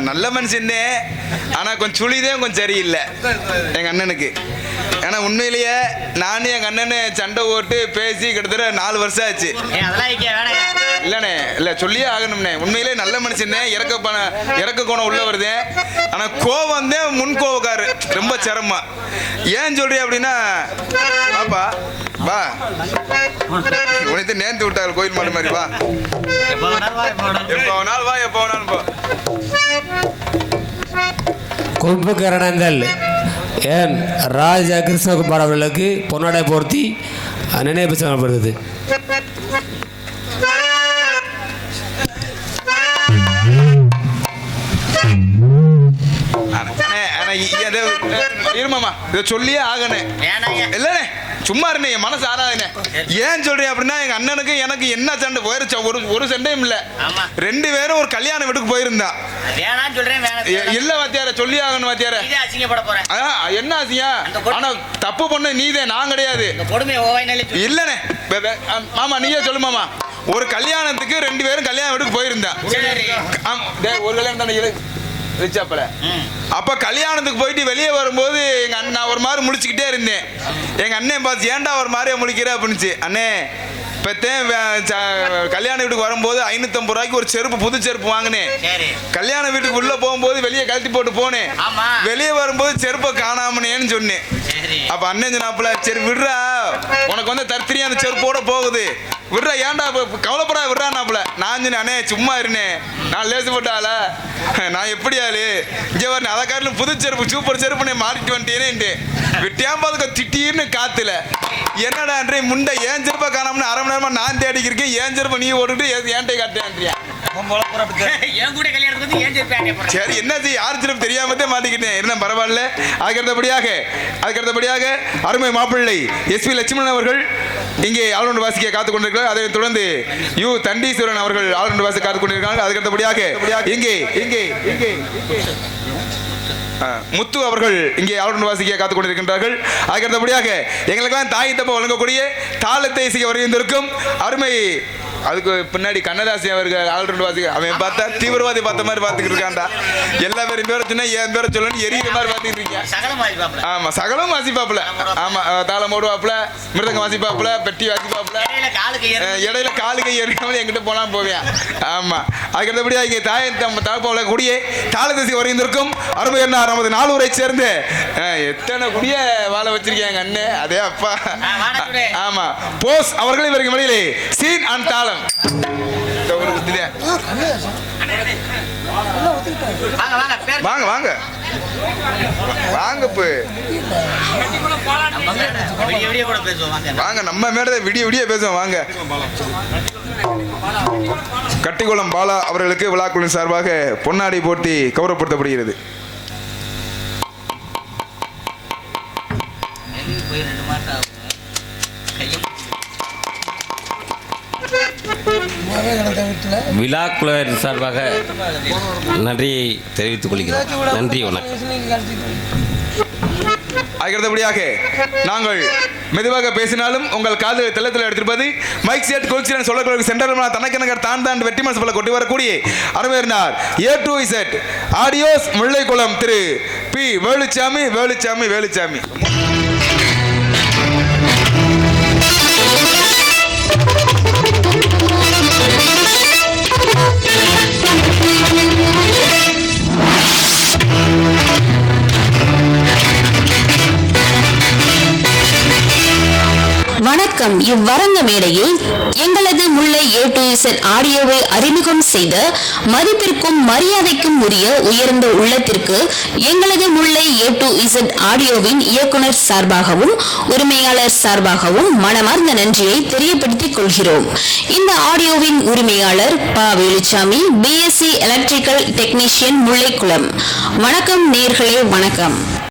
நல்ல மனுஷன், ஆனா கொஞ்சம் சுழிதே கொஞ்சம் சரியில்லை எங்க அண்ணனுக்கு. ஏன்னா உண்மையிலேயே நானும் எங்க அண்ணனு சண்டை ஓட்டு பேசி கிட்டத்தட்ட 4 வருஷம் ஆச்சு. இல்லண்ணே, இல்ல சொல்லியே ஆகணும்னே. உண்மையிலே நல்ல மனுஷன், இறக்க குணம் உள்ள வருது. ஆனா கோவம் தான் முன் கோவக்காரு, ரொம்ப சிரமம். ஏன் சொல்றிய அப்படின்னா, பாப்பா வா உனக்கு நேர்ந்து விட்டாங்க கோயில் மாடு மாதிரி. வா எப்போ வேணாலும் வா, எப்போ வேணாலும் போ. கும்பகரணங்கள் என் ராஜா கிருஷ்ணகுமார் அவர்களுக்கு பொன்னாடை போர்த்தி நினைவு சொல்லப்படுகிறது. இருமாமா, இதை சொல்லியே ஆகணும். இல்லண்ணே சும்மா இருந்தே, என் மனசு ஆறாதுண்ணே. ஏன் சொல்றேன் அப்படின்னா, எங்க அண்ணனுக்கு எனக்கு என்ன சண்டை போயிருச்சா? ஒரு சண்டையும் இல்ல. 2 பேரும் ஒரு கல்யாண வீட்டுக்கு போயிருந்தா. இல்ல வாத்தியார, சொல்லி ஆகணும் வாத்தியார. என்ன ஆசையா? ஆனா தப்பு பண்ண நீதே, நான் கிடையாது. இல்லண்ணே மாமா, நீயே சொல்லு மாமா. ஒரு கல்யாணத்துக்கு 2 பேரும் கல்யாண வீட்டுக்கு போயிருந்தா. ஒரு கல்யாணம் தானே ரிச்சாப்பல. அப்ப கல்யாணத்துக்கு போயிட்டு வெளியே வரும்போது எங்க அண்ணன் ஒரு மாதிரி முழிச்சுக்கிட்டே இருந்தேன். எங்க அண்ணன் பார்த்து, ஏன்டா ஒரு மாதிரியே முழிக்கிற அப்படின்னுச்சு. அண்ணே இப்பத்தேன் கல்யாண வீட்டுக்கு வரும்போது 550 ரூபாய்க்கு ஒரு செருப்பு, புது செருப்பு வாங்கினேன். கல்யாண வீட்டுக்கு உள்ள போகும்போது வெளியே கழட்டி போட்டு போனேன். வெளியே வரும்போது செருப்பை காணாமனேன்னு சொன்னேன். அப்ப அண்ணன் சொன்னாப்புல, சரி விடுறா, உனக்கு வந்து தர்த்திரியா அந்த செருப்போட போகுது, விடுறா, ஏன்டா கவலைப்படா விடுறான்னாப்புல. நான் சொன்னேன், அண்ணே சும்மா இருந்தேன், நான் லேசுப்பட்டால, நான் எப்படி ஆளு இங்கே வரேன், அதை காட்டிலும் புது செருப்பு சூப்பர் செருப்பு நான் மாறிட்டு வந்துட்டேனேன்ட்டு விட்டியாம் பார்த்துக்க திட்டீர்னு காத்துல. என்னடா அன்றே முண்டை, ஏன் செருப்பை காணாமனு 1/2 மணி நேரமா நான் தேடிக்கிருக்கேன், ஏன் செருப்பை நீ ஓட்டுட்டு ஏன்ட்டே காட்டேன்றியா. சரி என்னது, யார் செருப்பு தெரியாமத்தே மாட்டிக்கிட்டேன். என்ன பரவாயில்ல. அதுக்கடுத்தபடியாக அருமை மாப்பிள்ளை SP லட்சுமணன் அவர்கள் இங்கே ஆளுநர் வாசிக்க காத்துக் கொண்டிருக்கிறார். அதை தொடர்ந்து தண்டீஸ்வரன் அவர்கள் ஆளுநர் வாசிக்க காத்துக் கொண்டிருக்கிறார்கள். அதுக்கடுத்தபடியாக இங்கே முத்து அவர்கள் இங்கே ஆளுநர் வாசிக்க காத்துக் கொண்டிருக்கின்றார்கள். அதுக்கடுத்தபடியாக எங்களுக்கெல்லாம் தாய் தப்ப வழங்கக்கூடிய தாளத்தை இசைக்க வருகின்றிருக்கும் அருமை, அதுக்கு பின்னாடி கண்ணதாசி அவர்கள் ஆளுநர் வாசிக்க, அவன் பார்த்தா தீவிரவாதி பார்த்த மாதிரி பார்த்துக்கிட்டு இருக்கான்டா. எல்லா பேரும் பேரை சொன்னா என் பேரை சொல்லணும் எரியிற மாதிரி பார்த்துக்கிட்டு இருக்கேன். ஆமா, சகலம் வாசிப்பாப்புல. ஆமா, தாளம் ஓடுவாப்புல, மிருதங்கம் வாசிப்பாப்புல, பெட்டி வாசிப்பாப்புல, இடையில காலுக்கு எறியாமல் எங்கிட்ட போலாம் போவேன். ஆமா, அதுக்கடுத்தபடியா இங்கே தாய்ப்பா வழங்கக்கூடிய தாளத்தை வருகின்றிருக்கும் அருமை என்ன நமது நாளூரை சேர்ந்து எத்தனை குடிய வாழ வச்சிருக்காங்க அண்ணே. அதே அப்பா. ஆமா, போஸ் அவர்கள் இவருக்கு மொழியிலே சீன் அண்ட் தாளம். வாங்க வாங்க வாங்க வாங்க, நம்ம மேடை விடிய பேசுவோம் வாங்க. கட்டிக்குளம் பாலா அவர்களுக்கு விழாக்குழுவின் சார்பாக பொன்னாடை போட்டி கௌரவப்படுத்தப்படுகிறது. விழாக்குழுவின் சார்பாக நன்றியை தெரிவித்துக் கொள்கிறோம். நன்றி, வணக்கம். அதுக்கடுத்தபடியாக நாங்கள் மெதுவாக பேசினாலும் உங்கள் காது தெள்ளத்தில் எடுத்திருப்பது மைக் செட் கொல்சியன் சொல்லக்கூடிய சென்டர் தனக்கனகர் தான் வெற்றி மனசு போல கொட்டி வரக்கூடிய அருமையினார் A to Z audios Mullaikulam Thiru P Veluchami. வணக்கம். இவ்வரங்க மேடையில் எங்களது முல்லை A to Z ஆடியோவை அறிமுகம் செய்த மதிப்பிற்கும் மரியாதைக்கும் உரிய உயர்ந்த உள்ளத்திற்கு எங்களது முல்லை A to Z ஆடியோவின் இயக்குனர் சார்பாகவும் உரிமையாளர் சார்பாகவும் மனமார்ந்த நன்றியை தெரியப்படுத்திக் கொள்கிறோம். இந்த ஆடியோவின் உரிமையாளர் ப. Veluchami, BSc electrical technician, Mullaikulam. வணக்கம் நேயர்களே, வணக்கம்.